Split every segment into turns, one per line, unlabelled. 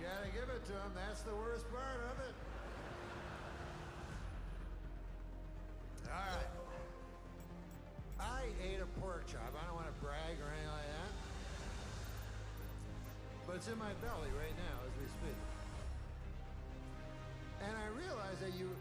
gotta give it to him. That's the worst part of it. All right. I ate a pork chop. I don't want to brag or anything like that. But it's in my belly right now as we speak. And I realized that you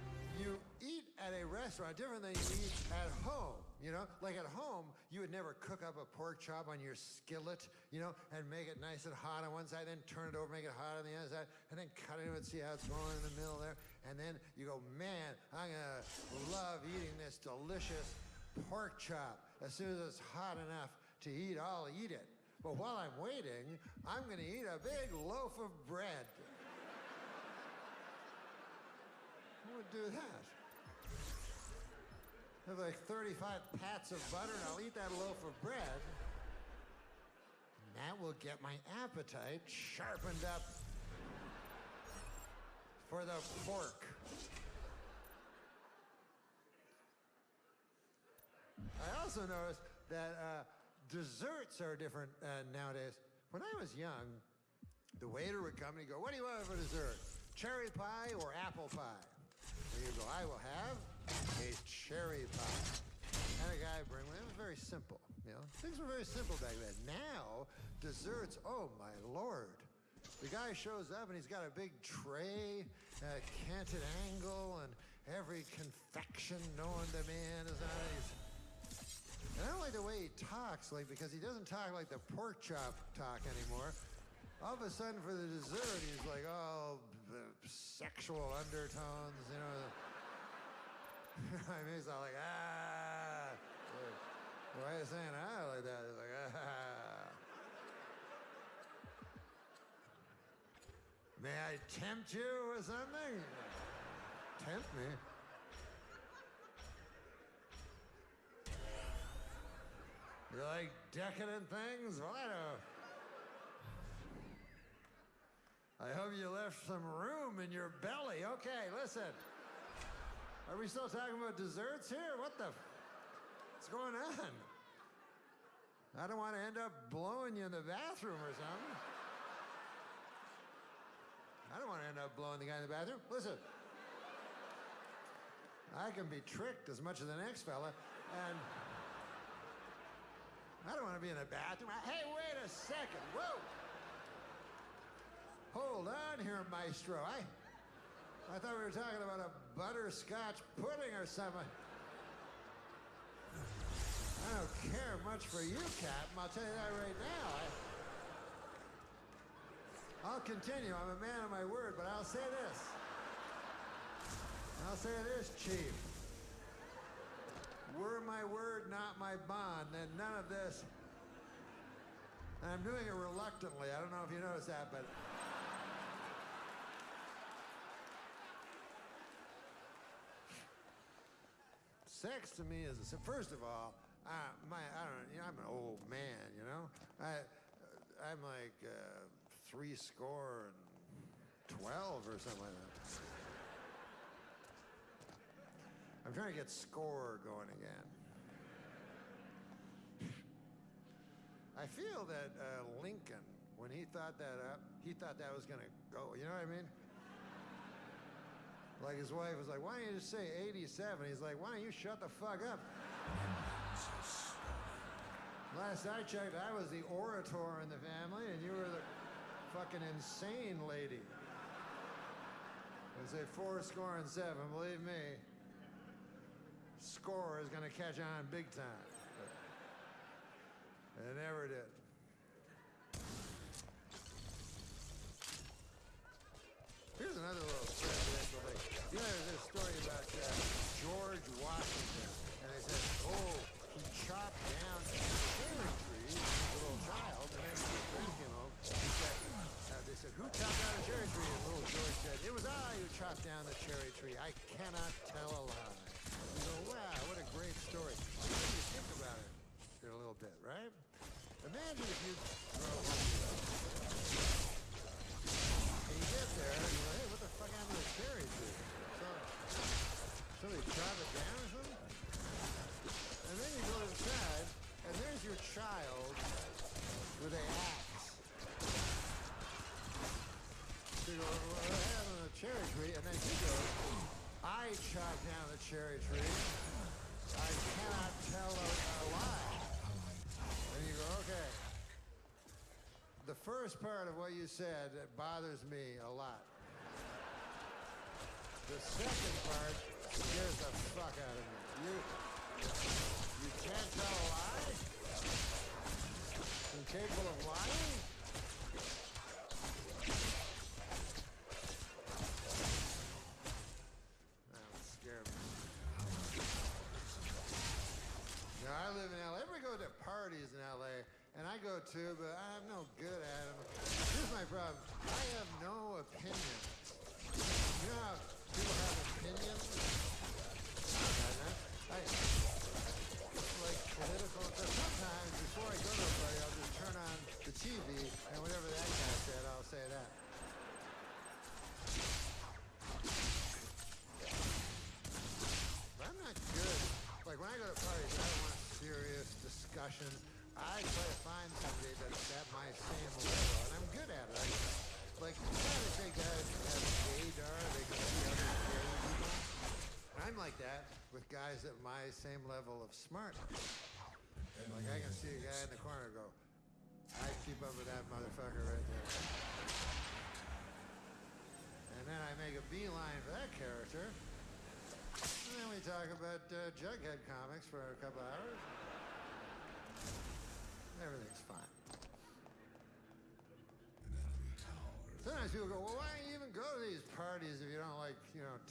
eat at a restaurant different than you eat at home, you know? Like at home, you would never cook up a pork chop on your skillet, you know, and make it nice and hot on one side, then turn it over, make it hot on the other side, and then cut into it, see how it's going in the middle there. And then you go, man, I'm gonna love eating this delicious pork chop. As soon as it's hot enough to eat, I'll eat it. But while I'm waiting, I'm gonna eat a big loaf of bread. Who would do that? Have like 35 pats of butter and I'll eat that loaf of bread. And that will get my appetite sharpened up for the pork. I also noticed that desserts are different nowadays. When I was young, the waiter would come and he'd go, "What do you want for dessert? Cherry pie or apple pie?" And you go, "I will have a cherry pie." And a guy would bring one. It was very simple, you know. Things were very simple back then. Now, desserts, oh my Lord. The guy shows up and he's got a big tray, a canted angle, and every confection known to man is on it. And I don't like the way he talks, like, because he doesn't talk like the pork chop talk anymore. All of a sudden, for the dessert, he's like, oh, the sexual undertones, you know. I mean, he's all like, ah. Why are you saying ah like that? He's like, ah. May I tempt you or something? Tempt me? You like decadent things? Well, I don't. I hope you left some room in your belly. Okay, listen. Are we still talking about desserts here? What's going on? I don't want to end up blowing you in the bathroom or something. I don't want to end up blowing the guy in the bathroom. Listen. I can be tricked as much as the next fella, and I don't want to be in the bathroom. Hey, wait a second. Whoa. Hold on here, maestro. I thought we were talking about a butterscotch pudding or something. I don't care much for you, Captain. I'll tell you that right now. I'll continue. I'm a man of my word, but I'll say this. Chief. Were my word, not my bond, then none of this. And I'm doing it reluctantly. I don't know if you noticed that, but sex to me is, first of all, I don't, you know, I'm an old man, you know? I'm like 12 or something like that. I'm trying to get score going again. I feel that Lincoln, when he thought that up, he thought that was gonna go, you know what I mean? Like his wife was like, why don't you just say 87? He's like, why don't you shut the fuck up? Last I checked, I was the orator in the family, and you were the fucking insane lady. I say 7, believe me. Score is gonna catch on big time. But it never did. Here's another little presidential thing. You know, there's this story about George Washington, and they said, oh, he chopped down a cherry tree, a little child, and then he came home. They said, who chopped down a cherry tree? And little George said, it was I who chopped down the cherry tree. I cannot tell a lie. You go, wow, what a great story. What do you think about it in a little bit, right? Imagine if you and you get there, and you go, hey, what the fuck happened to the cherry tree? Somebody chopped it down or something? And then you go inside, and there's your child with an axe. go, what happened to the cherry tree? And then he goes, I chopped down the cherry tree. I cannot tell a lie. And you go, okay. The first part of what you said bothers me a lot. The second part scares the fuck out of me. You can't tell a lie? Incapable of lying? That would scare me. Now, I live in LA. Everybody go to parties in LA, and I go too, but I'm no good at them. Here's my problem. I have no opinion. You know how people have opinions? Like political. Sometimes before I go to a party, I'll just turn on the TV, and whatever that guy said, I'll say that. But I'm not good. Like when I go to parties, I don't want serious discussion. I try to find somebody that's at my same level, and I'm good at it. Like, you gotta say guys have gaydar, they can see other gay people. I'm like that with guys at my same level of smartness. Like, I can see a guy in the corner and go, I keep up with that motherfucker right there. And then I make a beeline for that character. And then we talk about Jughead comics for a couple hours. Everything's fine. Sometimes people go, well, why do you even go to these parties if you don't like,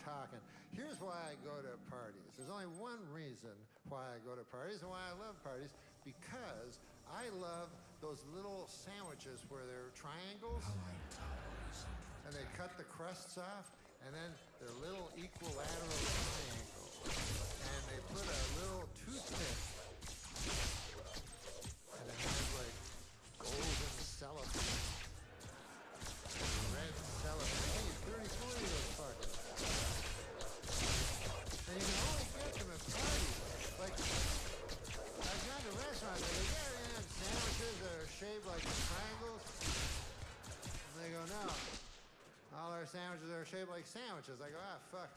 talking? Here's why I go to parties. There's only one reason why I go to parties and why I love parties, because I love those little sandwiches where they're triangles, and they cut the crusts off, and then they're little equilateral triangles, and they put a little toothpick, and it has like golden cellophane. Red cellophane. Hey, 34 of those fuckers. And you can only get them at parties. Like, I've gone to restaurants where they got sandwiches that are shaped like triangles. And they go, no. All our sandwiches are shaped like sandwiches. I go, fuck.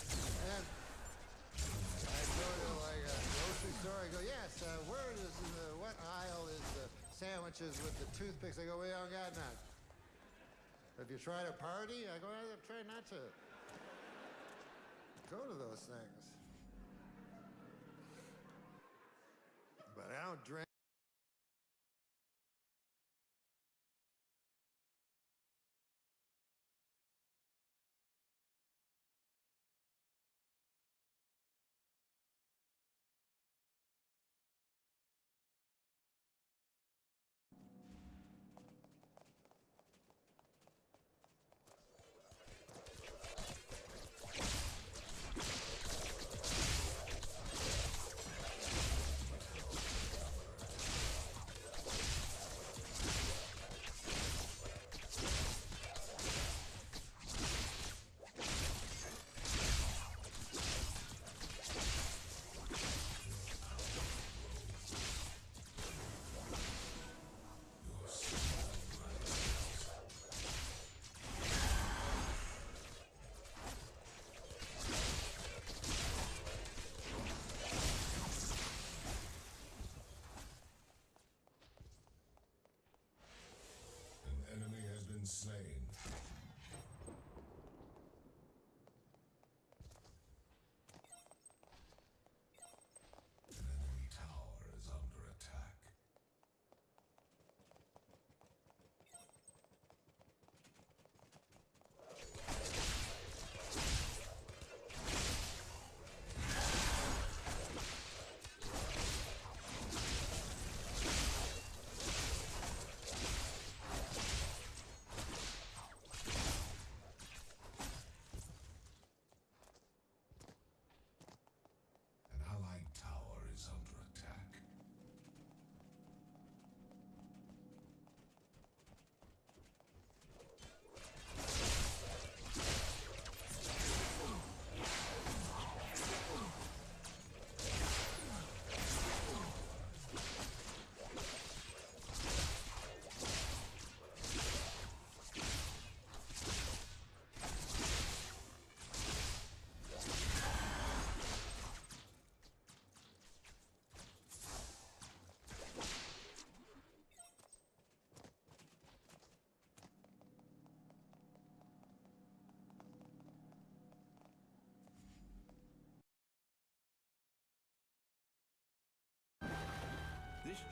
And then I go to like a grocery store. I go, yes, what aisle is the sandwiches with the toothpicks? I go, we don't got none. If you try to party, I go, I try not to go to those things. But I don't drink.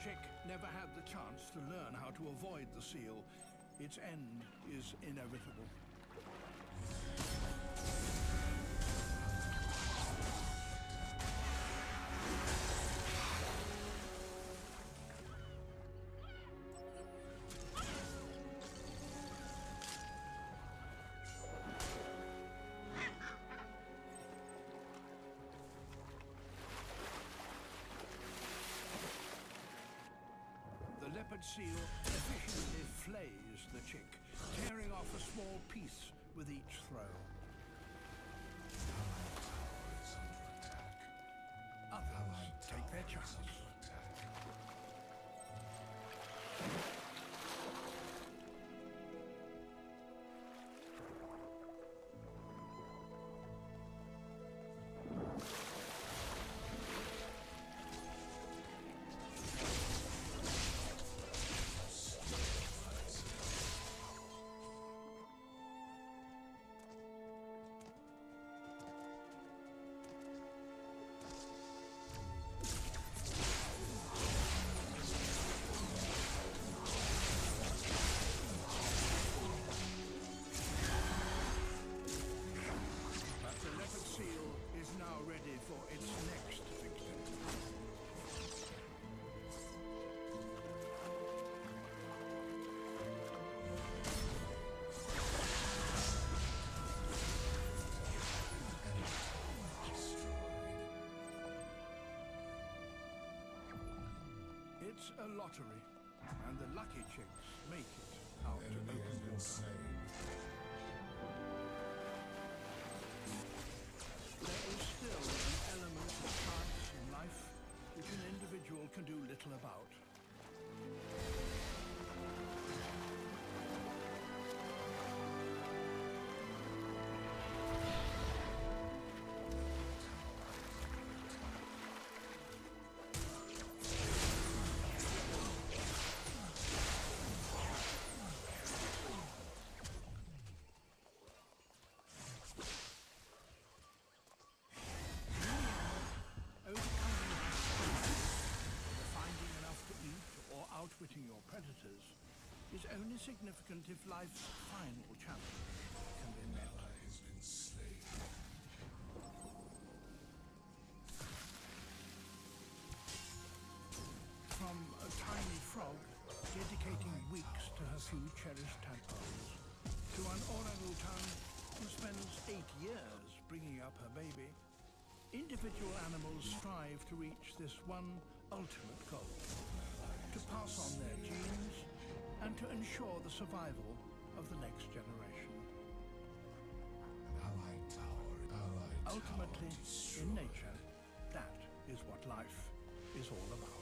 chick never had the chance to learn how to avoid the seal. Its end is inevitable. The leopard seal efficiently flays the chick, tearing off a small piece with each throw. Others take their chance. It's a lottery, and the lucky chicks make it out to open water. There is still an element of chance in life which an individual can do little about. Outwitting your predators is only significant if life's final challenge can be met.
Has been slain.
From a tiny frog dedicating weeks to her few cherished tadpoles, to an orangutan who spends 8 years bringing up her baby, individual animals strive to reach this one ultimate goal: to pass on their genes and to ensure the survival of the next generation. Ultimately, in nature, that is what life is all about.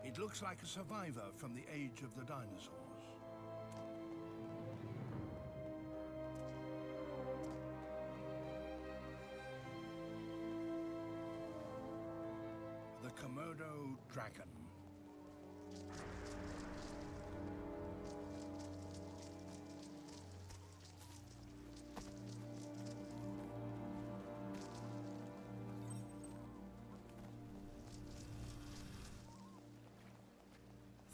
It looks like a survivor from the age of the dinosaurs. Komodo dragon.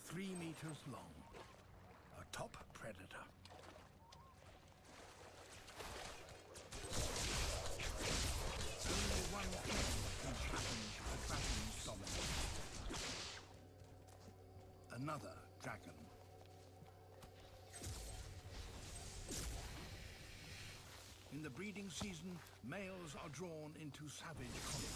Three meters long, a top predator. Only one thing can challenge a dragon's dominance. Another dragon. In the breeding season, males are drawn into savage conflict.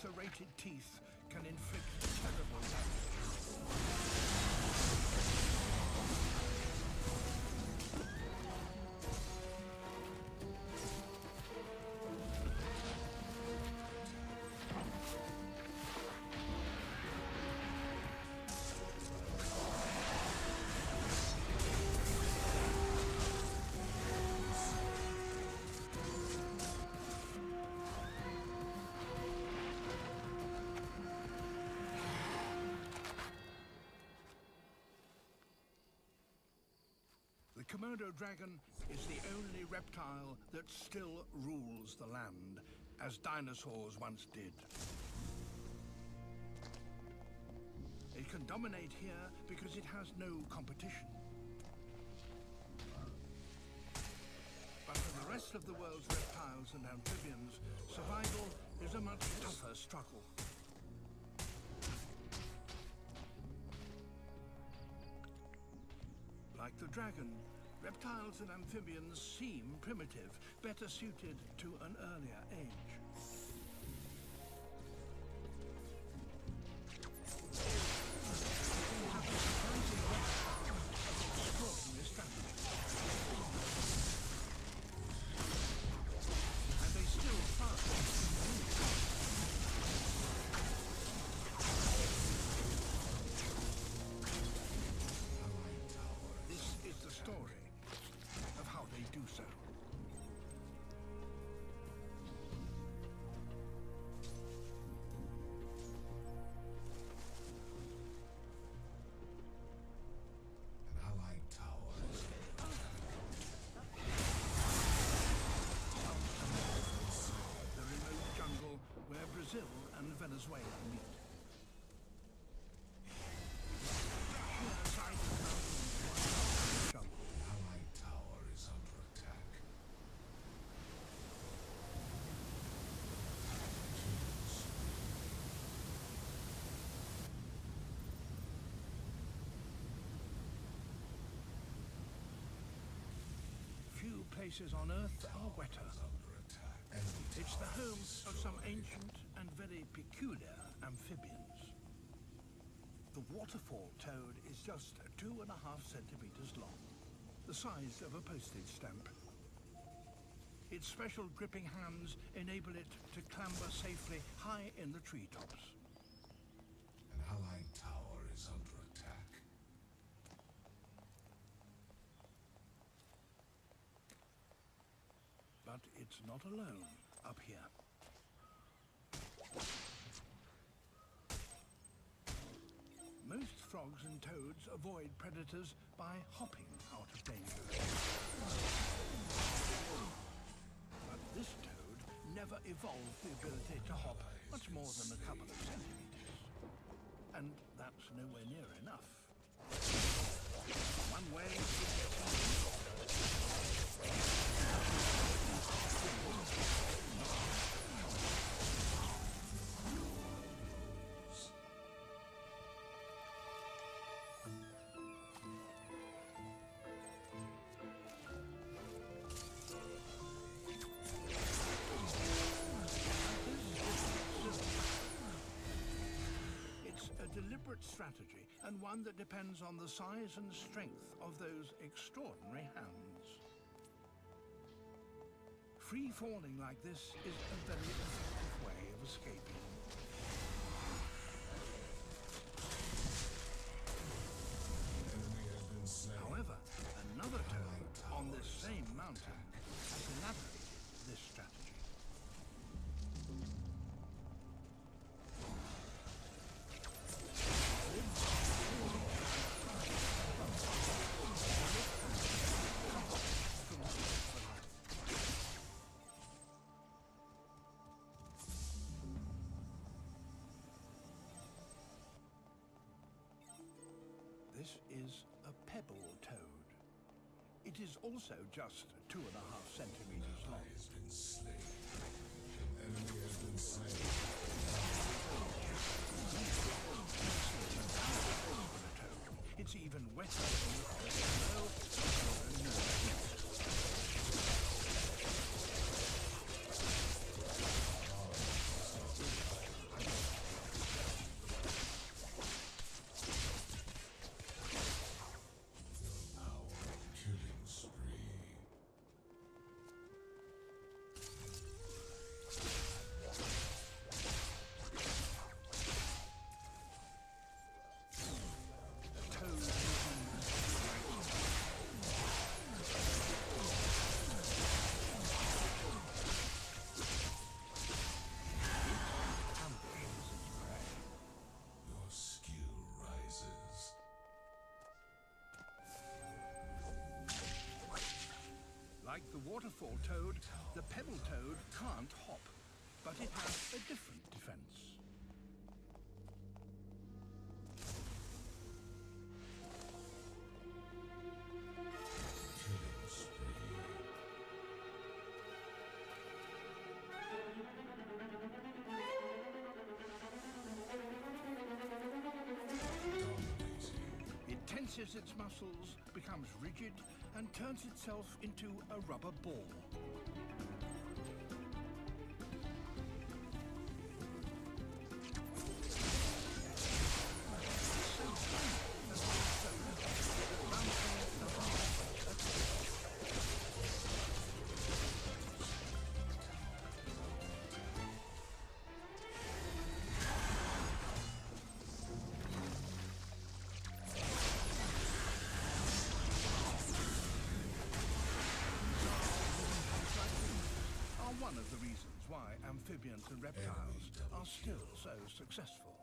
Serrated teeth can inflict terrible damage. The Komodo dragon is the only reptile that still rules the land, as dinosaurs once did. It can dominate here because it has no competition. But for the rest of the world's reptiles and amphibians, survival is a much tougher struggle. Like the dragon, reptiles and amphibians seem primitive, better suited to an earlier age. Extraordinary strategy. And they still find. Story of how they do so.
An allied tower is
the remote jungle where Brazil and Venezuela meet. Few places on Earth are wetter. It's the home of some ancient and very peculiar amphibians. The waterfall toad is just 2.5 centimeters long, the size of a postage stamp. Its special gripping hands enable it to clamber safely high in the treetops.
An allied tower is under attack.
But it's not alone up here. Most frogs and toads avoid predators by hopping out of danger. But this toad never evolved the ability to hop much more than a couple of centimeters. And that's nowhere near enough. One way deliberate strategy, and one that depends on the size and strength of those extraordinary hands. Free falling like this is a very effective way of escaping. This is a pebble toad. It is also just 2.5 centimeters long.
Has been slain. An enemy has been slain.
It's even wetter than the forest below.
Killing spree. Your skill rises.
Like the waterfall toad, the pebble toad can't hop, but it has a different defense.
Killing spree. Dominating.
It tenses its muscles, becomes rigid, and turns itself into a rubber ball. Are one of the reasons why amphibians and reptiles are still so successful.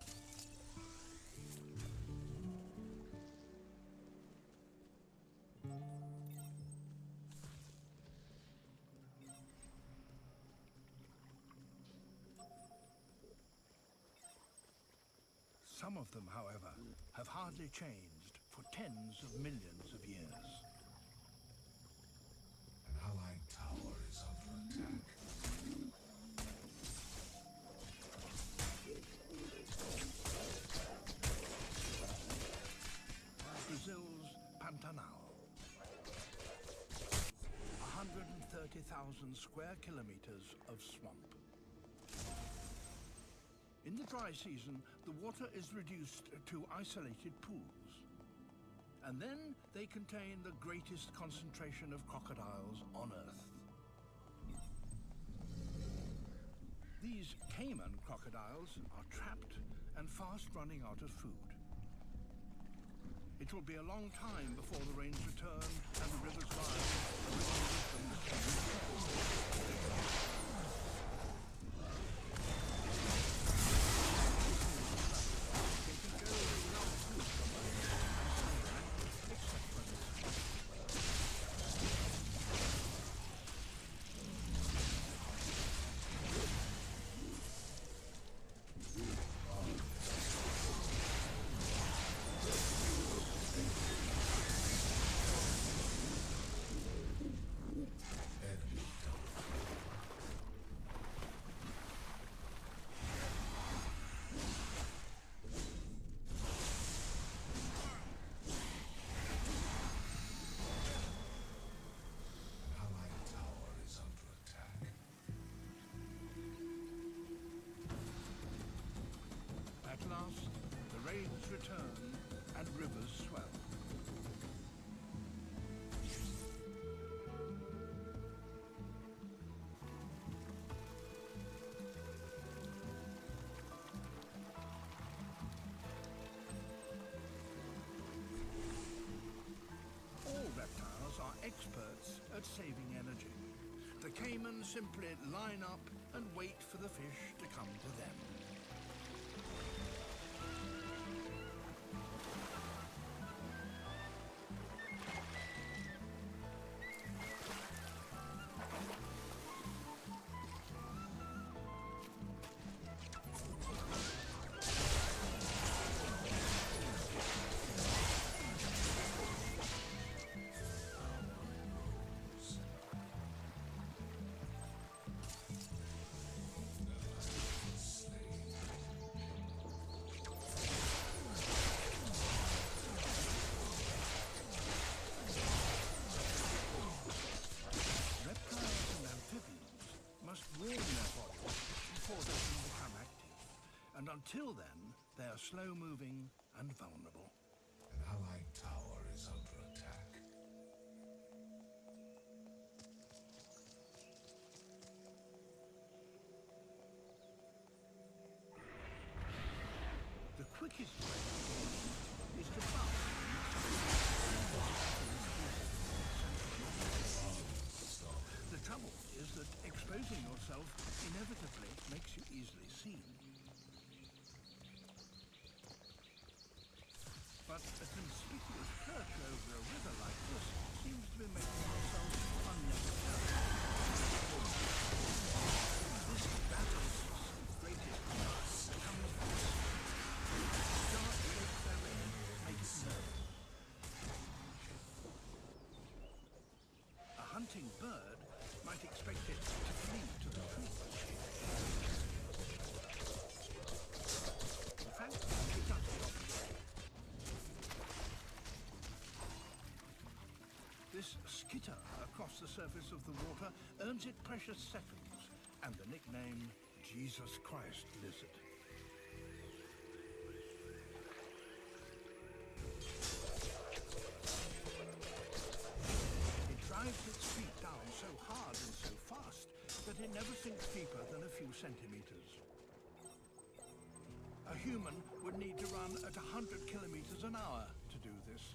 Some of them, however, have hardly changed for tens of millions of years.
An allied tower is under attack.
Brazil's Pantanal. 130,000 square kilometers of swamp. In the dry season, the water is reduced to isolated pools. And then they contain the greatest concentration of crocodiles on Earth. These caiman crocodiles are trapped and fast running out of food. It will be a long time before the rains return and the rivers rise, bringing with them the last, the rains return and rivers swell. All reptiles are experts at saving energy. The caiman simply line up and wait for the fish to come to them. Until then, they are slow-moving and vulnerable.
An allied tower is under attack.
The quickest way is to bounce. The trouble is that exposing yourself inevitably makes you easily seen. But a conspicuous perch over a river like this seems to be making yourself unnecessary. This battle's greatest loss comes from dark shaped barrier makes known. A hunting bird might expect it to flee to the tree. In fact, it does the opposite. This skitter across the surface of the water earns it precious seconds and the nickname Jesus Christ Lizard. It drives its feet down so hard and so fast that it never sinks deeper than a few centimeters. A human would need to run at 100 kilometers an hour to do this.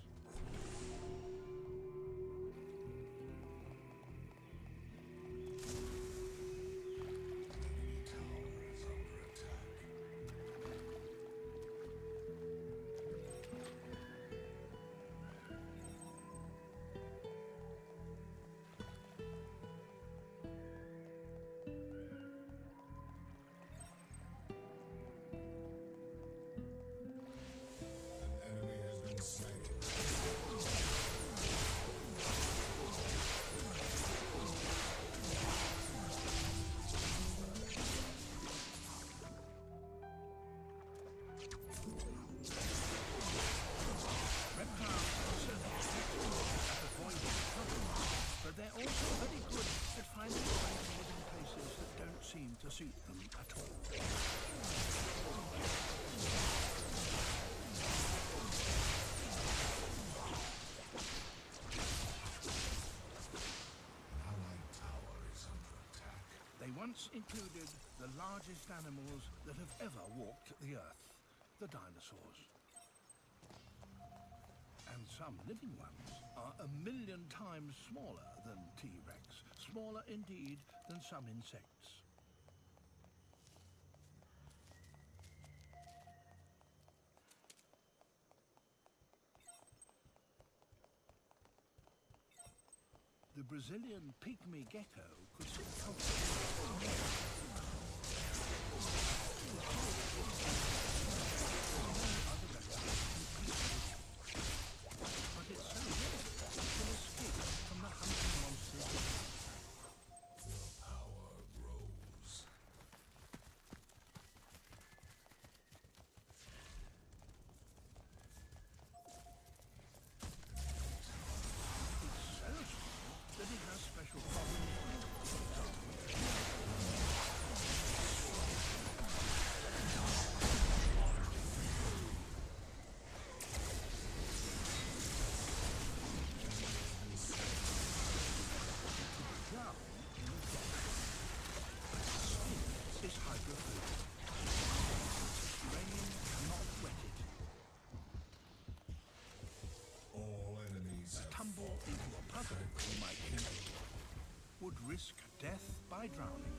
Seem to suit them at all.
An allied tower is under attack.
They once included the largest animals that have ever walked the earth, the dinosaurs. And some living ones are 1,000,000 times smaller than T-Rex, smaller indeed than some insects. The Brazilian pygmy gecko could sit comfortably. But it's so rare it can escape from the hunting monsters.
The power grows.
It's so strong that it has special problems. Is hydrophobic. Rain cannot wet it.
All enemies have
Tumble into a puddle, you might think, would risk death by drowning.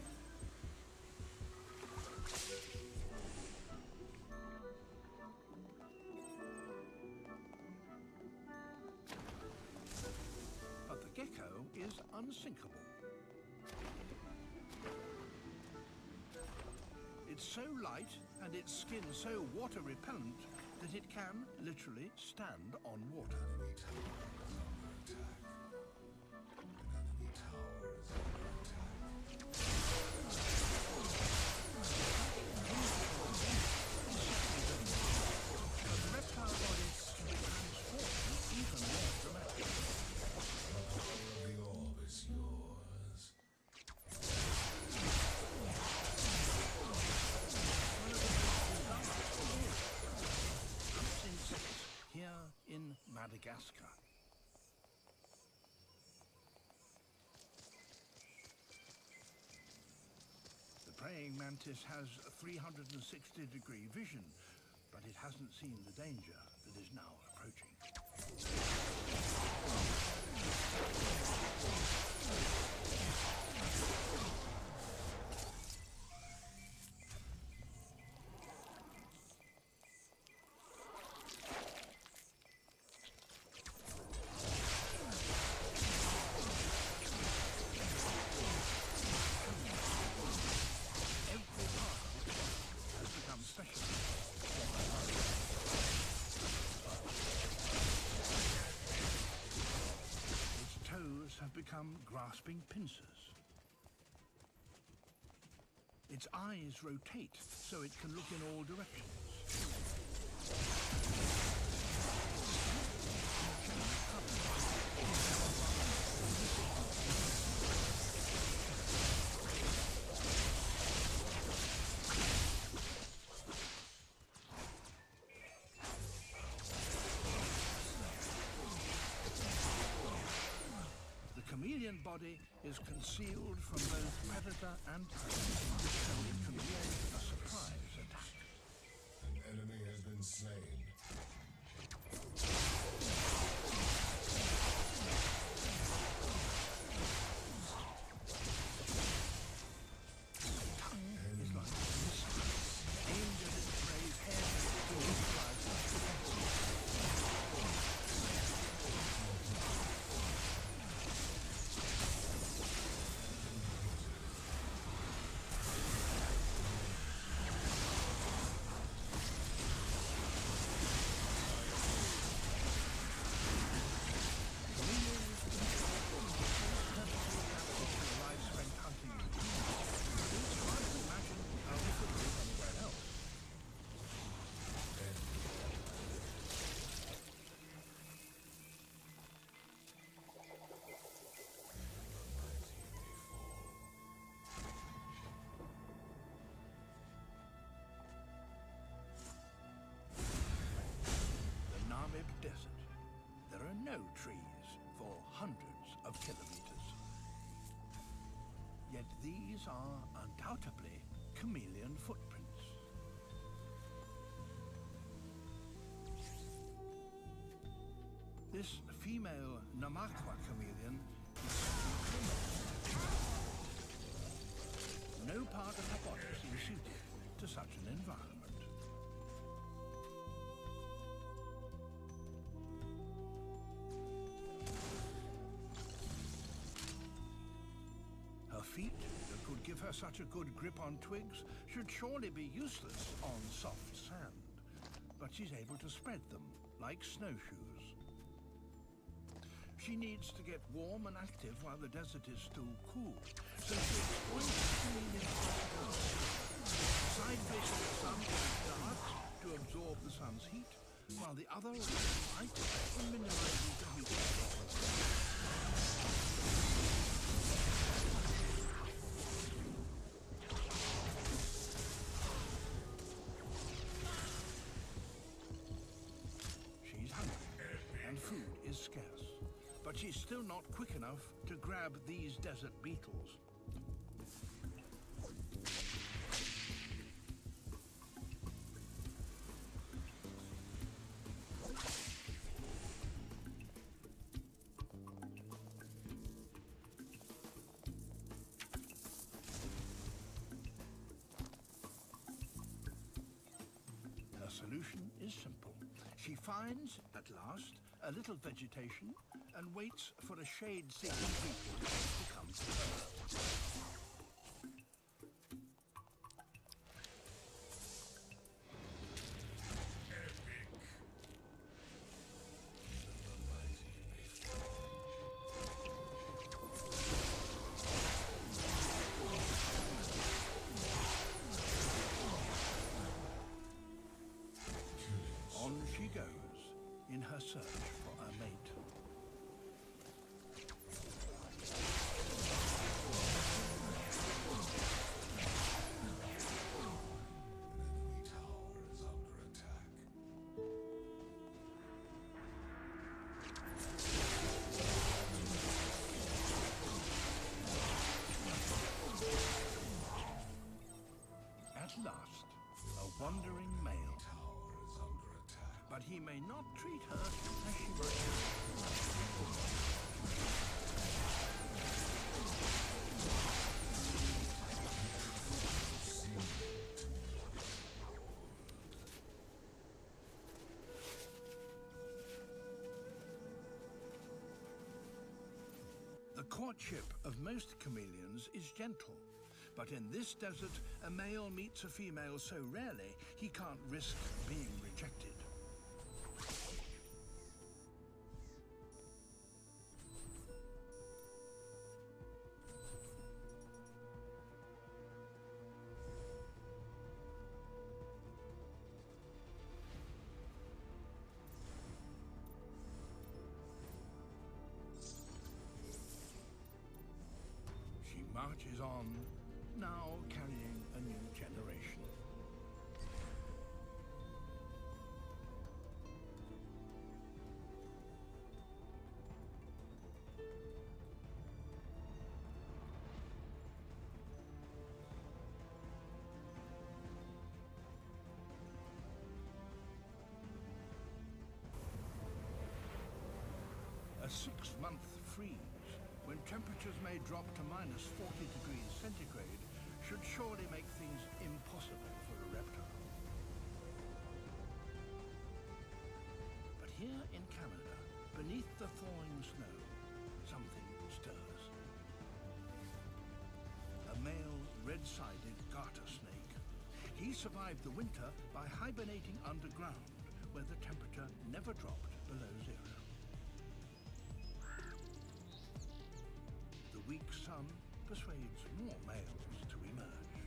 But the gecko is unsinkable. It's so light and its skin so water repellent that it can literally stand on water.
enemy tower is under attack. An enemy tower is under attack.
But the reptile body can be transformed even more dramatically.
The power of the orb is yours.
One of the most Madagascar. The praying mantis has 360-degree vision, but it hasn't seen the danger that is now approaching. Have become grasping pincers. Its eyes rotate so it can look in all directions. The chameleon body is concealed from both predator and prey, so it can launch a surprise attack.
An enemy has been slain.
Its tongue is like a missile, aimed at its prey's head to neutralize its defenses. Desert. There are no trees for hundreds of kilometers. Yet these are undoubtedly chameleon footprints. This female Namakwa chameleon is no part of her body seems suited to such an environment. Her feet, that could give her such a good grip on twigs, should surely be useless on soft sand. But she's able to spread them, like snowshoes. She needs to get warm and active while the desert is still cool, so she exploits the side facing the sun is dark to absorb the sun's heat, while the other is light and minimizes the heat. She's hungry, and food is scarce, but she's still not quick enough to grab these desert beetles. Her solution is simple. She finds, at last, a little vegetation and waits for a shade-seeking beetle to come to her. On she goes, in her search for a mate.
Enemy tower is under attack.
treat her as she might. The courtship of most chameleons is gentle, but in this desert, a male meets a female so rarely he can't risk being rejected. She marches on, now carrying a new generation. A 6-month freeze, when temperatures may drop to minus 40 degrees centigrade, should surely make things impossible for a reptile. But here in Canada, beneath the thawing snow, something stirs. A male red-sided garter snake. He survived the winter by hibernating underground, where the temperature never dropped below zero. The weak sun persuades more males to emerge.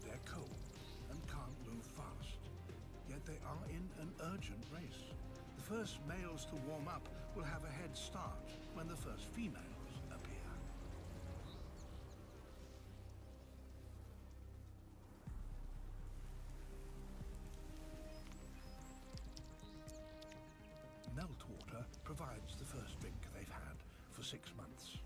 They're cold and can't move fast, yet they are in an urgent race. The first males to warm up will have a head start when the first females appear. Meltwater provides the first drink they've had for 6 months.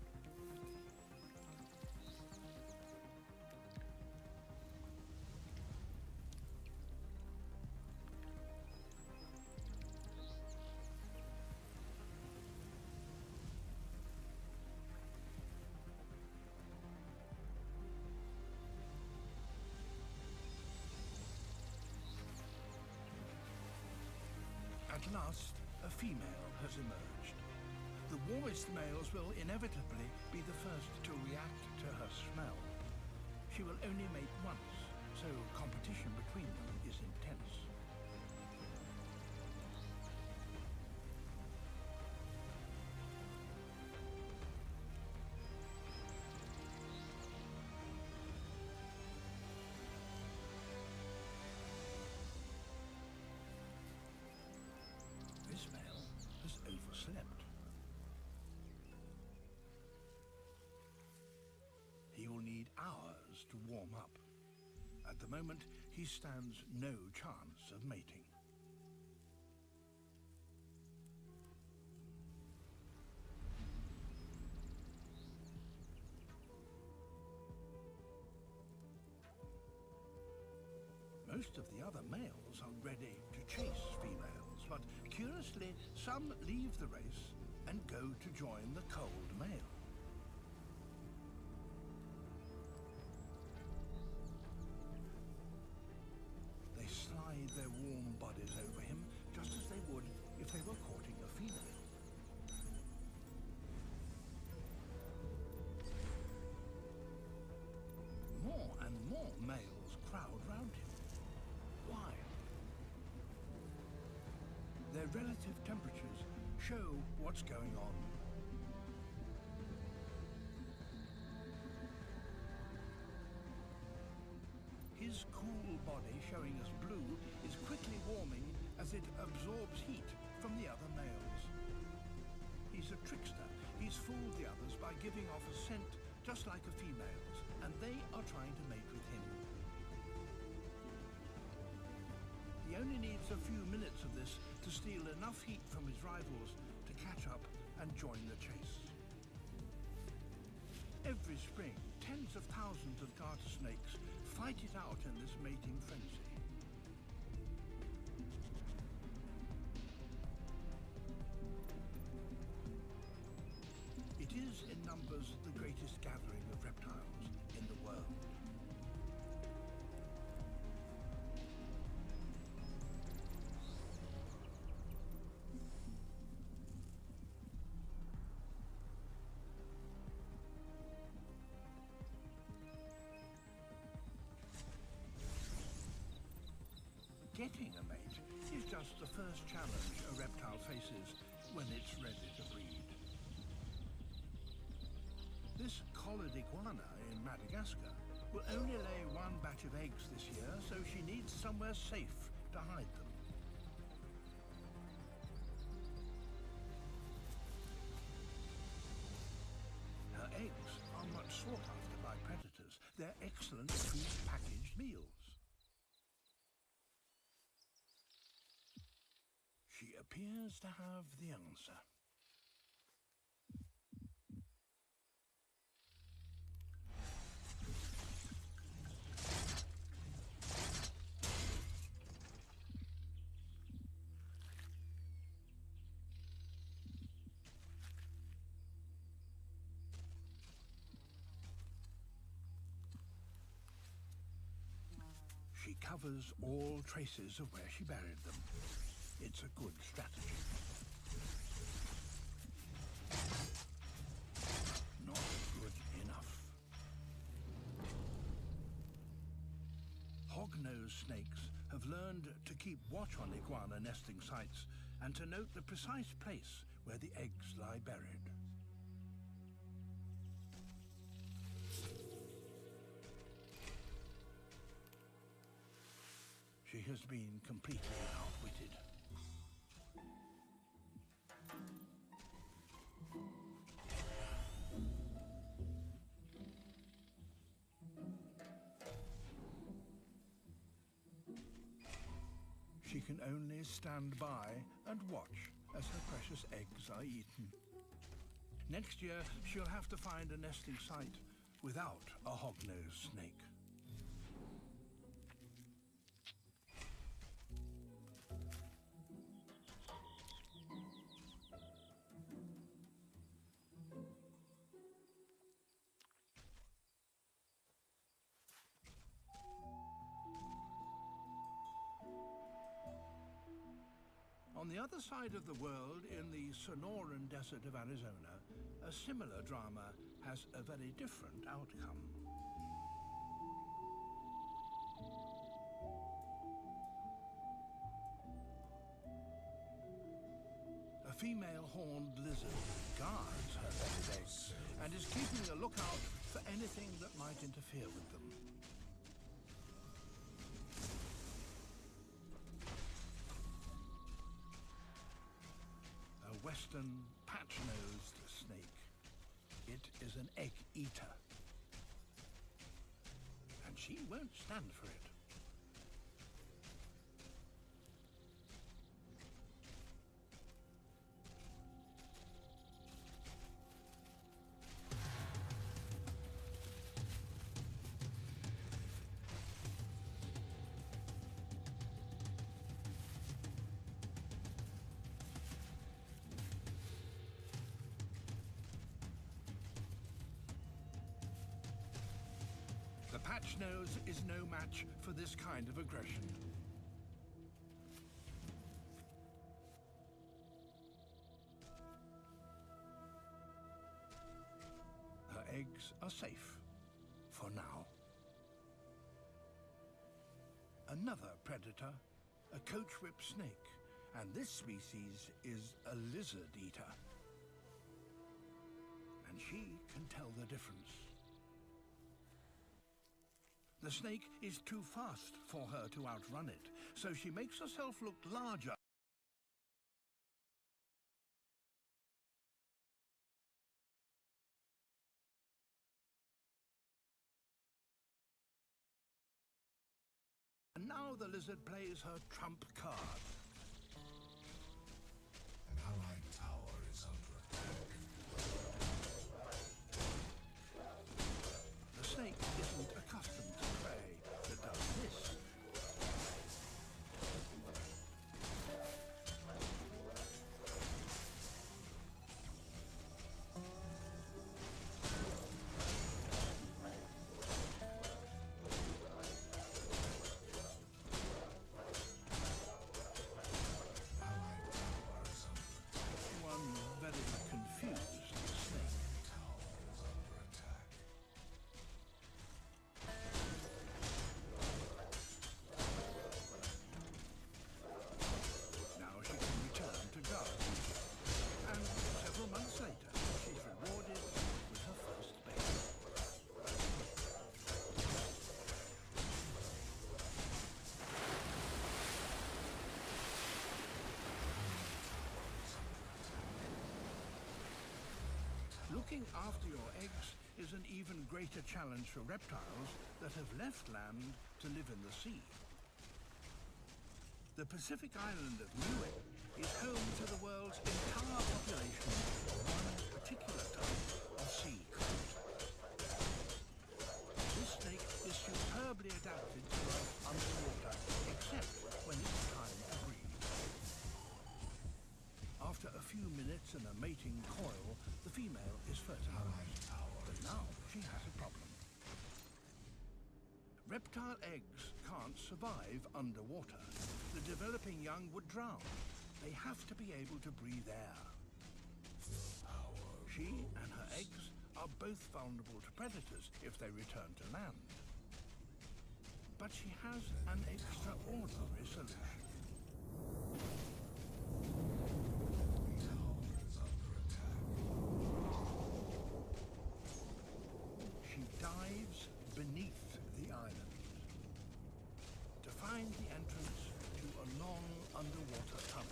At last, a female has emerged. The warmest males will inevitably be the first to react to her smell. She will only mate once, so competition between them is intense. This male has overslept. He will need hours to warm up. At the moment, he stands no chance of mating. Most of the other males are ready to chase females, but curiously, some leave the race and go to join the cold male. They slide their warm bodies over him just as they would if they were courting a female. More and more males crowd round him. Why? Their relative temperatures show what's going on. His cool body, showing as blue, is quickly warming as it absorbs heat from the other males. He's a trickster. He's fooled the others by giving off a scent just like a female's, and they are trying to mate with him. He only needs a few minutes of this to steal enough heat from his rivals to catch up and join the chase. Every spring, tens of thousands of garter snakes fight it out in this mating frenzy. was the greatest gathering of reptiles in the world. Getting a mate is just the first challenge a reptile faces when it's ready to breed. This collared iguana in Madagascar will only lay one batch of eggs this year, so she needs somewhere safe to hide them. Her eggs are much sought after by predators. They're excellent food packaged meals. She appears to have the answer. She covers all traces of where she buried them. It's a good strategy. Not good enough. Hognose snakes have learned to keep watch on iguana nesting sites and to note the precise place where the eggs lie buried. She has been completely outwitted. She can only stand by and watch as her precious eggs are eaten. Next year, she'll have to find a nesting site without a hognose snake. On the other side of the world, in the Sonoran Desert of Arizona, a similar drama has a very different outcome. A female horned lizard guards her buried eggs and is keeping a lookout for anything that might interfere with them. Western patch-nosed snake. It is an egg eater. And she won't stand for it. The patch-nose is no match for this kind of aggression. Her eggs are safe, for now. Another predator, a coach-whip snake, and this species is a lizard eater. And she can tell the difference. The snake is too fast for her to outrun it, so she makes herself look larger. And now the lizard plays her trump card.
An allied tower is under attack.
The snake isn't accustomed to prey that does this. Looking after your eggs is an even greater challenge for reptiles that have left land to live in the sea. The Pacific island of Niue is home to the world's entire population of one particular type of sea coat. This snake is superbly adapted to life underwater, except when it's time to breed. After a few minutes in a mating coil, the female is fertilized. But now she has a problem. Reptile eggs can't survive underwater. The developing young would drown. They have to be able to breathe air. She and her eggs are both vulnerable to predators if they return to land. But she has an extraordinary solution. She dives beneath the island to find the entrance to a long underwater tunnel.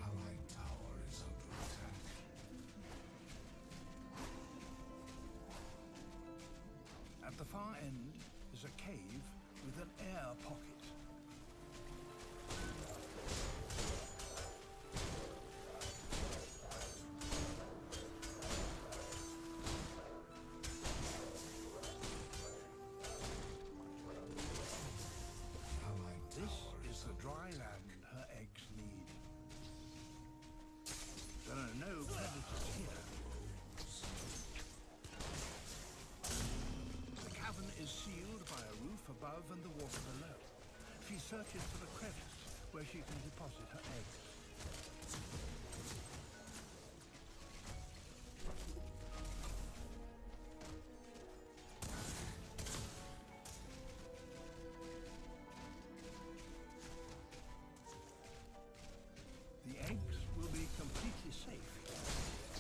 Allied tower is under attack.
At the far end is a cave with an air pocket.
Allied
This
tower
is the dry land her eggs need. There are no predators here. The cavern is sealed by a roof above and the water below. She searches for a crevice where she can deposit her eggs. The eggs will be completely safe here,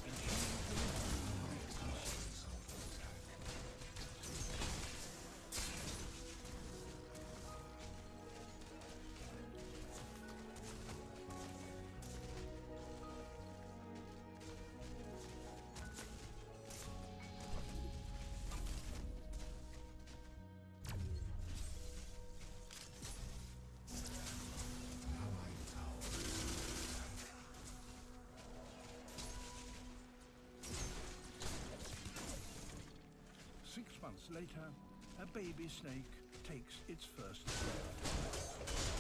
and she will live peace.
Allied tower is under attack.
6 months later, a baby snake takes its first breath.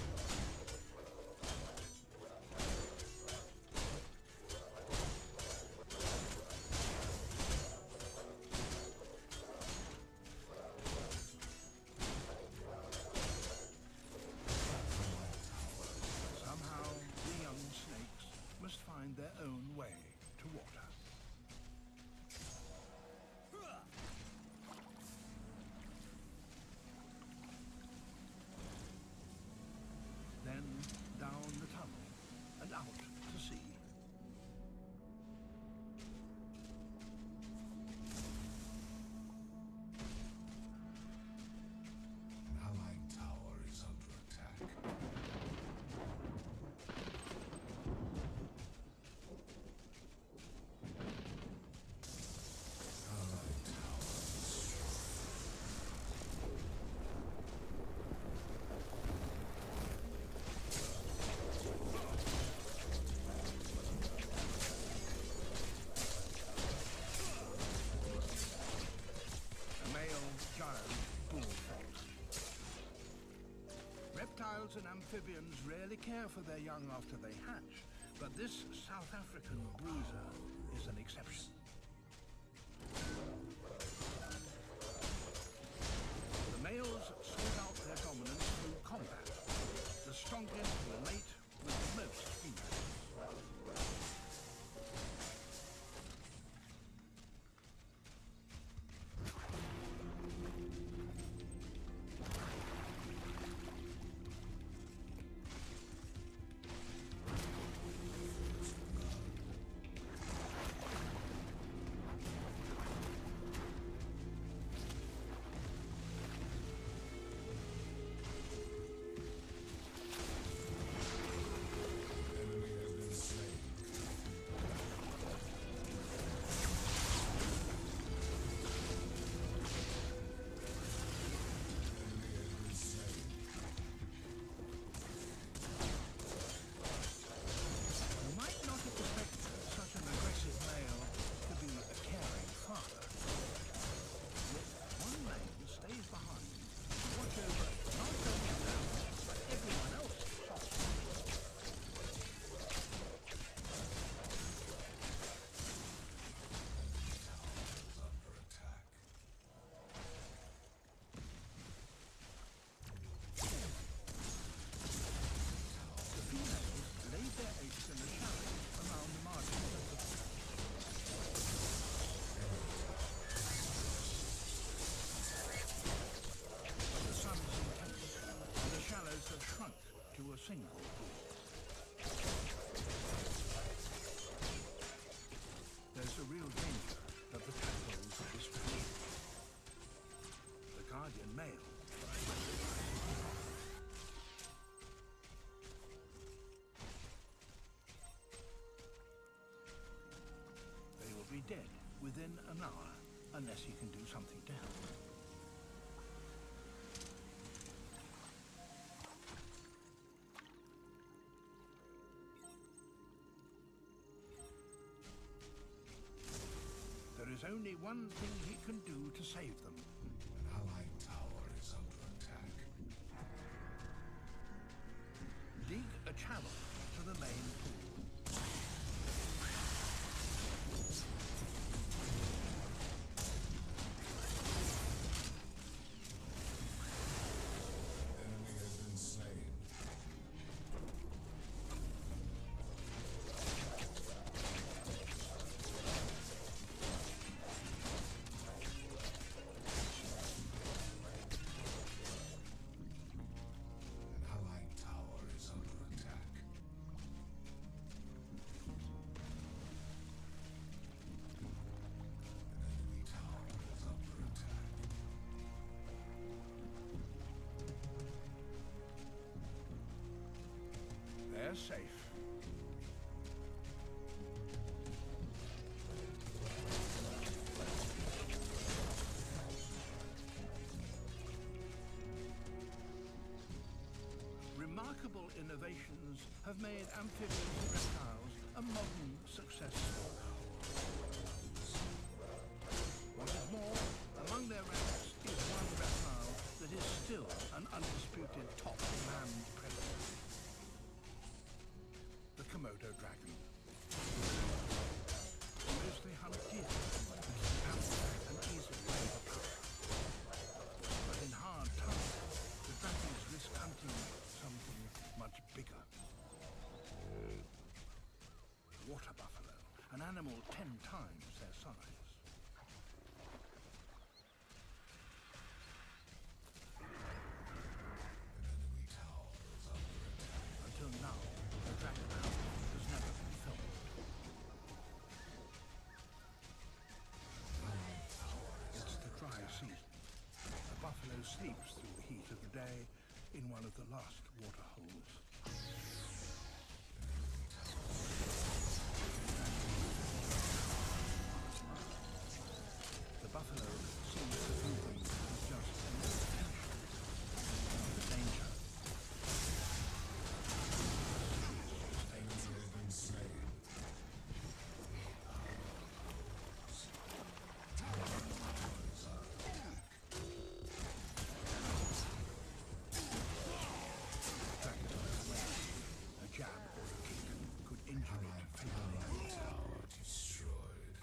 Somehow, the young snakes must find their own way to water. Then down the tunnel and out to sea.
Allied tower is under attack. Allied tower
A male giant bullfrog. Reptiles and amphibians rarely care for their young after they hatch, but this South African bruiser is an exception. The males sort out their dominance through combat. The strongest will mate with most females. a single pool. There's a real danger that the tadpoles will distract you. The guardian male. They will be dead within an hour unless you can do something to help. There is only one thing he can do to save them.
An allied tower is under attack.
Dig a channel to the main pool.
Enemy has been slain. An allied tower is under attack. An enemy tower is under attack.
They're safe. Remarkable innovations have made amphibians and reptiles a modern success story. What is more, among their ranks is one reptile that is still an undisputed top land predator. The Komodo dragon. They mostly hunt deer, which is powerful and easily overpowered. But in hard times, the dragons risk hunting something much bigger. Water buffalo, an animal 10 times their size.
An enemy tower is under attack.
Until now, the dragon hunt has never been filmed.
Allied tower is
It's the dry season. The buffalo sleeps through the heat of the day in one of the last water holes. The buffalo sees the moving as just an invitation, not a danger.
enemy has been slain.
Dragon's away. A jab or a kick could injure it fatally.
Allied tower destroyed.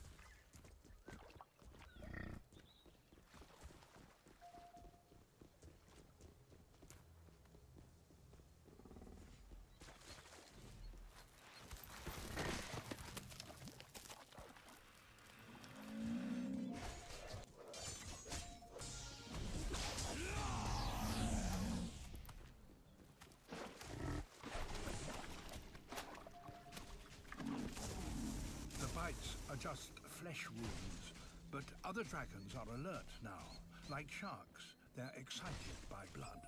The bites are just flesh wounds, but other dragons are alert now. Like sharks, they're excited by blood.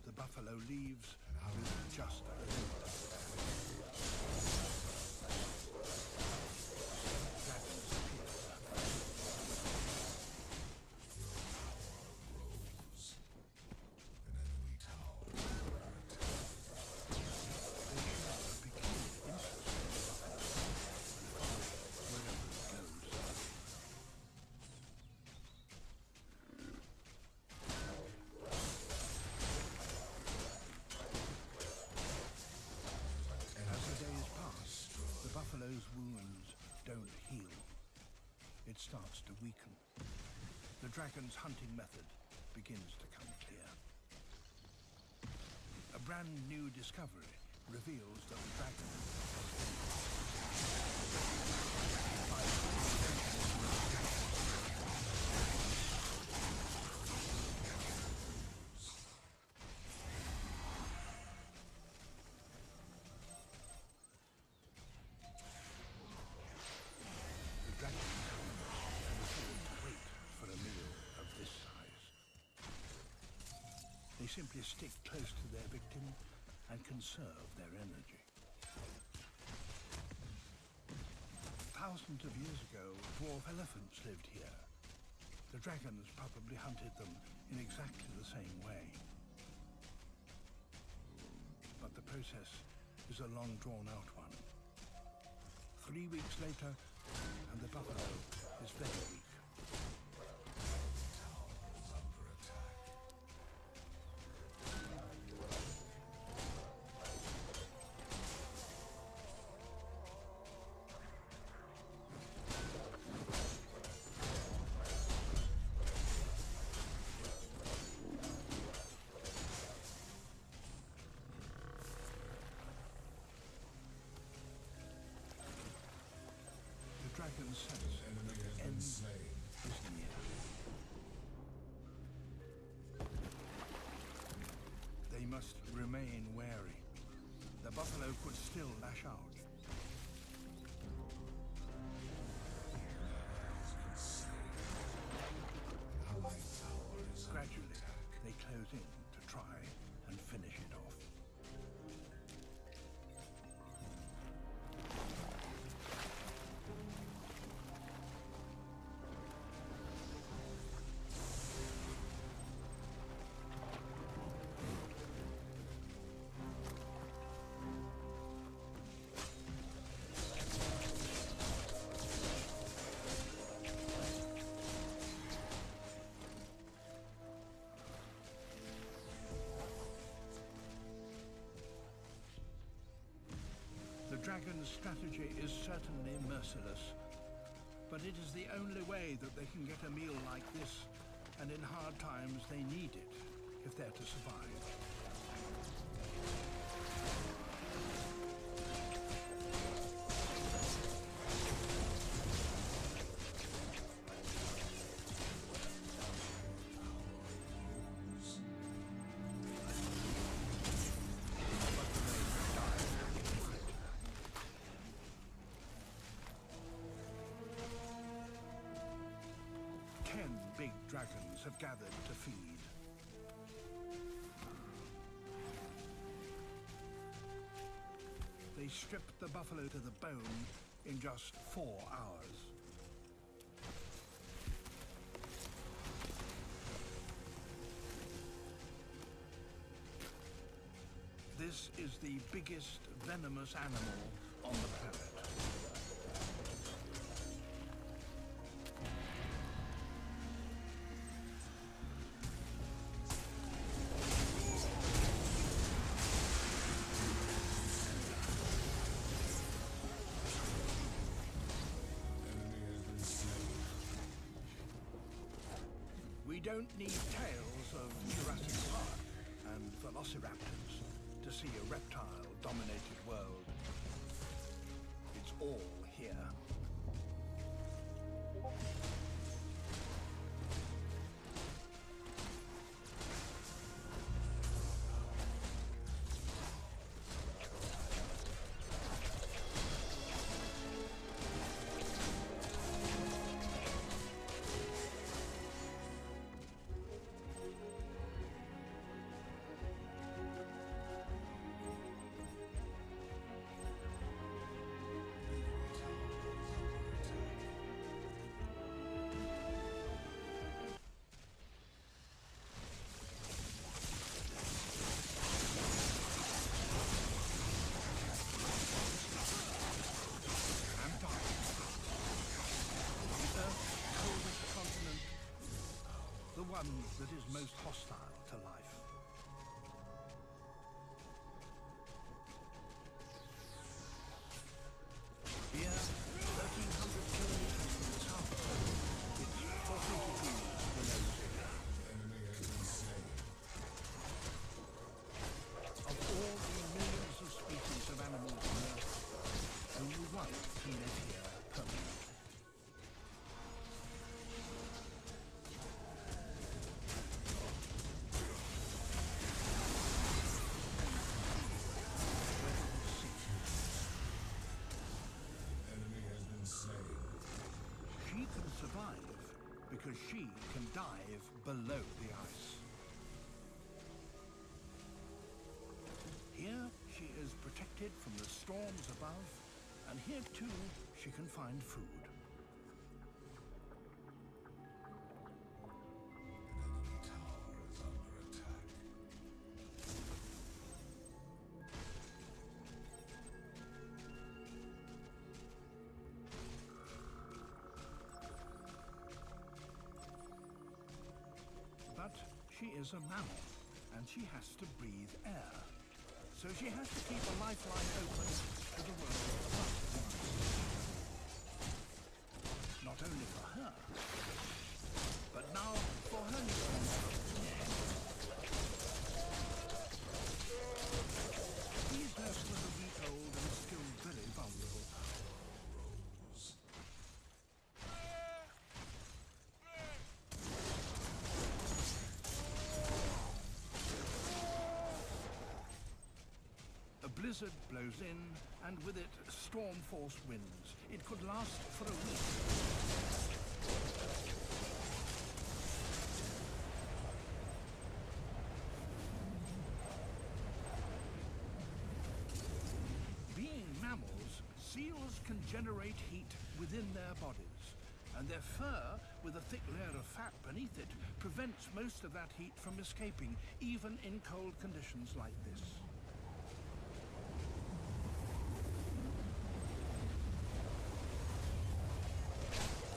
The buffalo leaves with just a limp. Dragons appear.
Rose. An enemy tower is under attack.
They show a peculiar interest in the buffalo and follow it wherever it goes. As the days pass, the buffalo's wounds don't heal. It starts to weaken. The dragon's hunting method begins to come clear. A brand new discovery reveals that the dragon has been The dragons can afford to wait for a meal of this size. They simply stick close to their victim and conserve their energy. Thousands of years ago, dwarf elephants lived here. The dragons probably hunted them in exactly the same way. But the process is a long drawn-out one. 3 weeks later, and the buffalo is very weak. The dragon sense that the end is near. They must remain wary. The buffalo could still lash out. Gradually, they close in to try and finish it off. The dragon's strategy is certainly merciless, but it is the only way that they can get a meal like this, and in hard times they need it if they're to survive. Big dragons have gathered to feed. They stripped the buffalo to the bone in just 4 hours. This is the biggest venomous animal on the planet. We don't need tales of Jurassic Park and velociraptors to see a reptile-dominated world. It's all here. One that is most hostile to life. Here, 1,300 kilometers from the south pole, it's 40 degrees below zero. Of all the millions of species of animals on Earth, only one can live here. can survive because she can dive below the ice. Here she is protected from the storms above, and here too she can find food.
An enemy tower is under attack.
But she is a mammal, and she has to breathe air. So she has to keep a lifeline open to the world above the ice. Not only for her, but now for her newborn. He's less than a week old and still very vulnerable.
Rose.
A blizzard blows in, and with it, storm-force winds. It could last for a week. Being mammals, seals can generate heat within their bodies, and their fur, with a thick layer of fat beneath it, prevents most of that heat from escaping, even in cold conditions like this.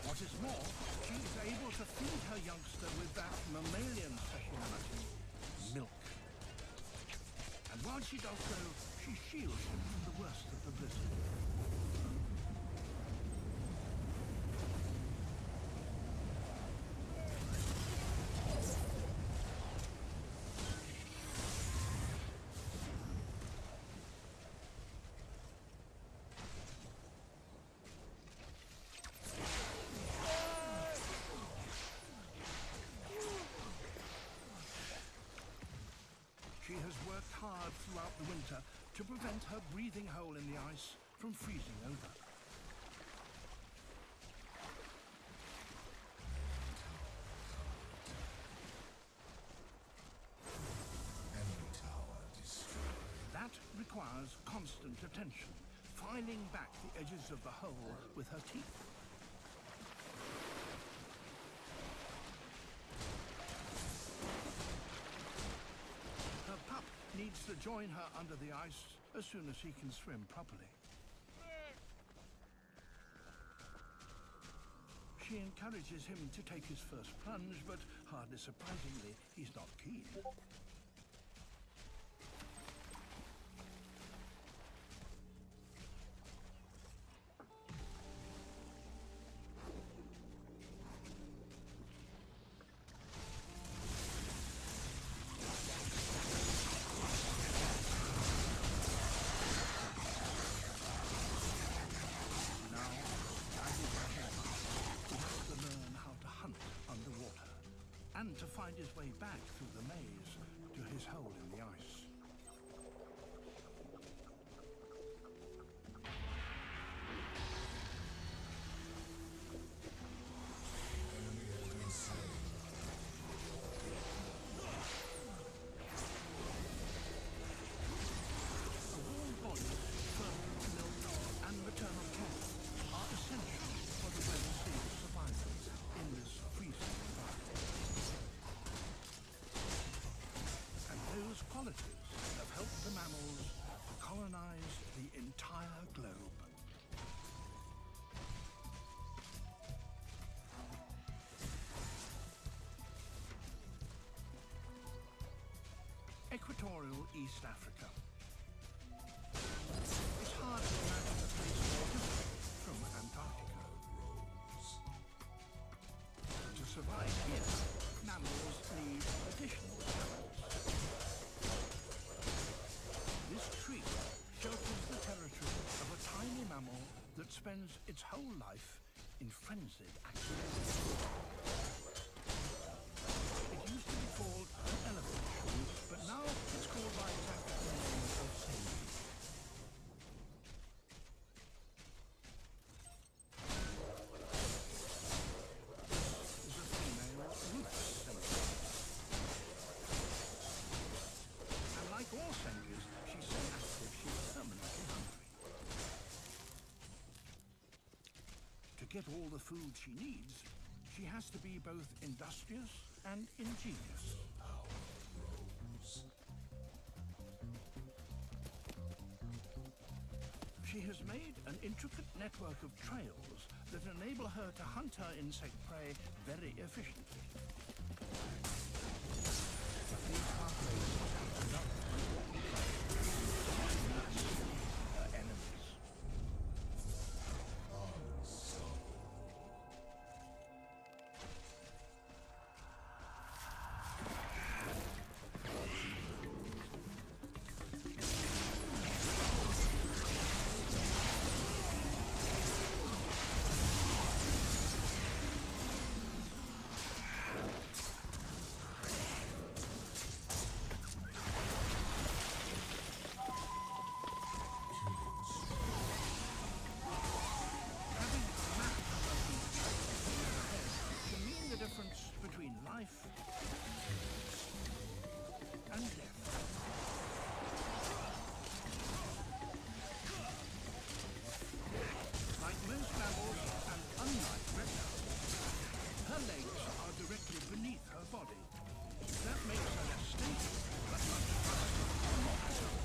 What is more, she is able to feed her youngster with that mammalian speciality, milk. And while she does so, she shields him from the worst of the blizzard. She has worked hard throughout the winter to prevent her breathing hole in the ice from freezing over.
Enemy tower destroyed.
That requires constant attention, filing back the edges of the hole with her teeth. Her pup needs to join her under the ice as soon as he can swim properly. She encourages him to take his first plunge, but hardly surprisingly, he's not keen. Now, diving ahead, he has to learn how to hunt underwater and to find his way back through the maze to his hole in the ice.
Enemy has been slain.
A warm body, fur, milk, and maternal care are essential for the weather seal's survival in this freezing environment. And those qualities have helped the mammals to colonize the entire globe. Equatorial East Africa. It's hard to imagine a place more different from Antarctica.
Rose.
To survive here, mammals need additional channels. This tree shelters the territory of a tiny mammal that spends its whole life in frenzied activity. It used to be called an elephant tree, but now it's called by its African name of sage. with all the food she needs, she has to be both industrious and ingenious. She has made an intricate network of trails that enable her to hunt her insect prey very efficiently. But these pathways are not her enemies. Between life and death. Like most mammals and unlike reptiles, her legs are directly beneath her body. That makes her less stable, but much faster and more agile.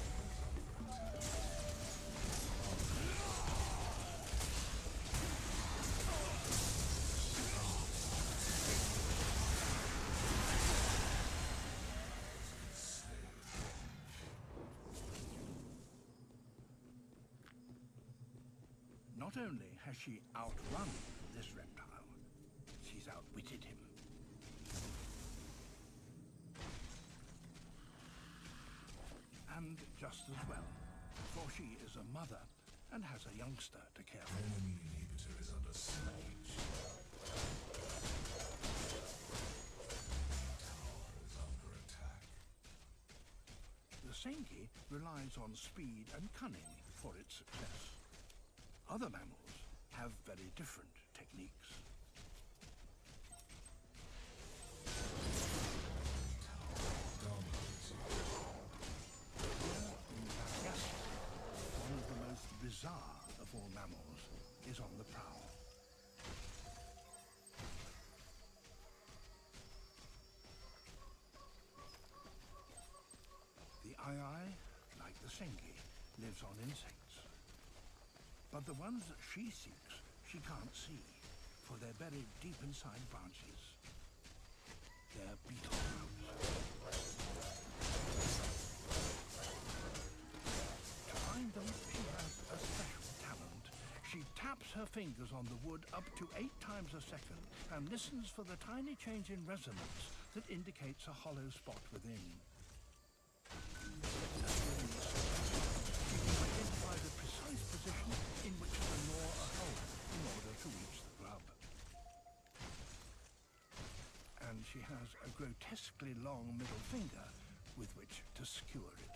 Not only has she outrun this reptile, she's outwitted him. And just as well, for she is a mother and has a youngster to care for.
Enemy inhibitor is under siege. Tower is under attack.
The Senki relies on speed and cunning for its success. Other mammals have very different techniques. Here in Paragon, one of the most bizarre of all mammals is on the prowl. The Ai, like the Senki, lives on insects. But the ones that she seeks, she can't see, for they're buried deep inside branches. They're beetle grubs. To find them, she has a special talent. She taps her fingers on the wood up to 8 times a second and listens for the tiny change in resonance that indicates a hollow spot within. Identify the precise position in which to gnaw a hole in order to reach the grub. And she has a grotesquely long middle finger with which to skewer it.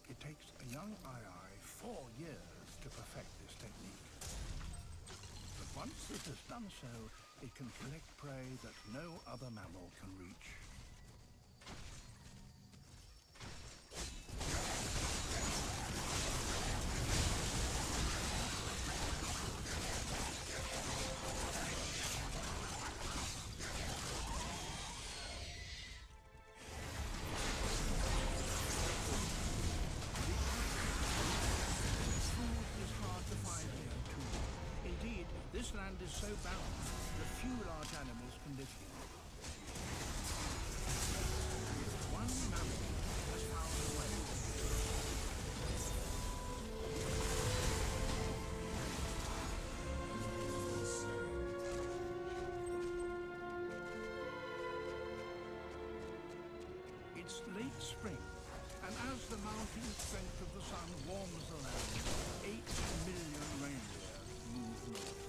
It takes a young Ai 4 years to perfect this technique. But once it has done so, it can collect prey that no other mammal can reach. This land is so balanced that few large animals can live here. One mammal has found a way. It's late spring, and as the mounting strength of the sun warms the land, 8 million reindeer move north.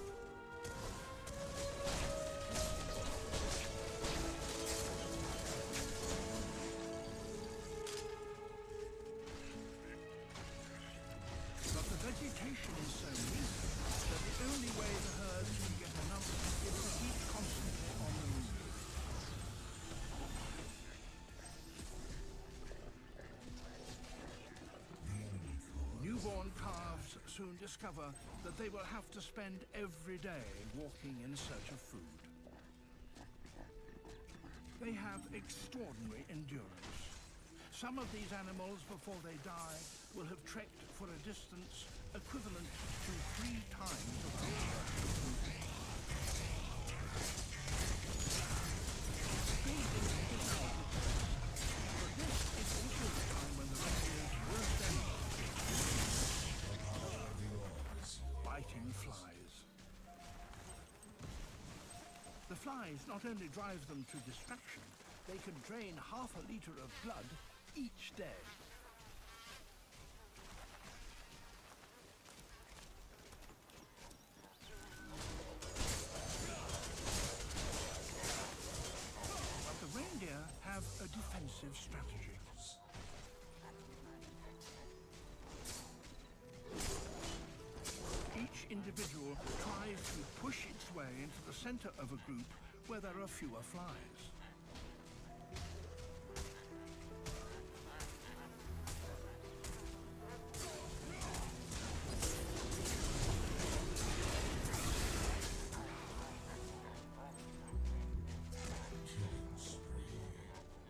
Vegetation is so meager that the only way the herd can get enough is to keep constantly on the move. soon discover that they will have to spend every day walking in search of food. They have extraordinary endurance. Some of these animals, before they die, will have trekked for a distance equivalent to 3 times around the Earth. Speed is now but this is also the time when the reindeer's worst enemy, biting flies. The flies not only drive them to distraction, they can drain half a litre of blood each day. But the reindeer have a defensive strategy. Each individual tries to push its way into the center of a group where there are fewer flies.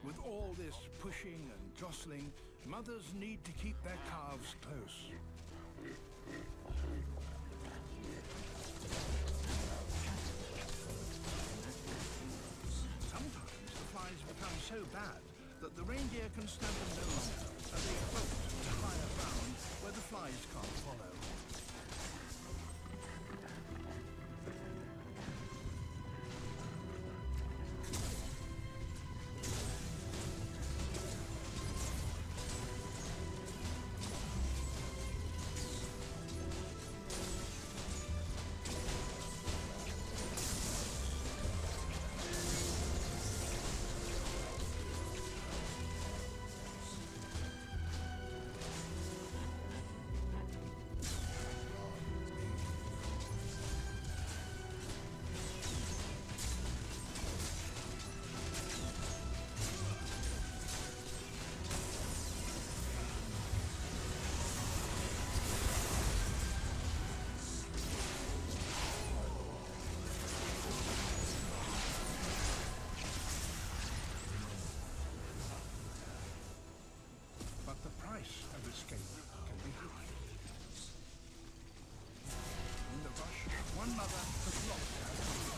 With all this pushing and jostling, mothers need to keep their calves close. Sometimes the flies become so bad that the reindeer can stand them no longer, and they float to higher ground where the flies can't follow. Escape can be high. In the rush, one mother has lost her baby.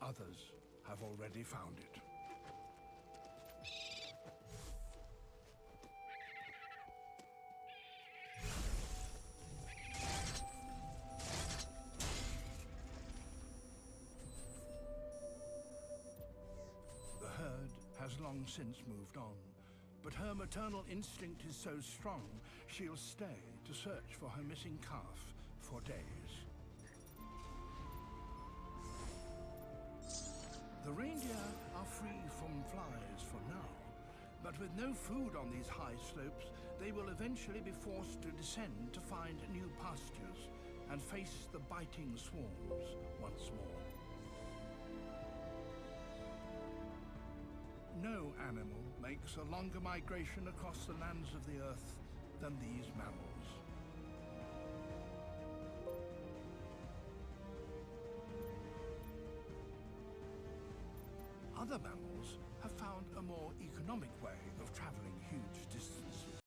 Others have already found it. The herd has long since moved on, but her maternal instinct is so strong, she'll stay to search for her missing calf for days. The reindeer are free from flies for now, but with no food on these high slopes, they will eventually be forced to descend to find new pastures and face the biting swarms once more. No animal makes a longer migration across the lands of the earth than these mammals. Other mammals have found a more economic way of traveling huge distances.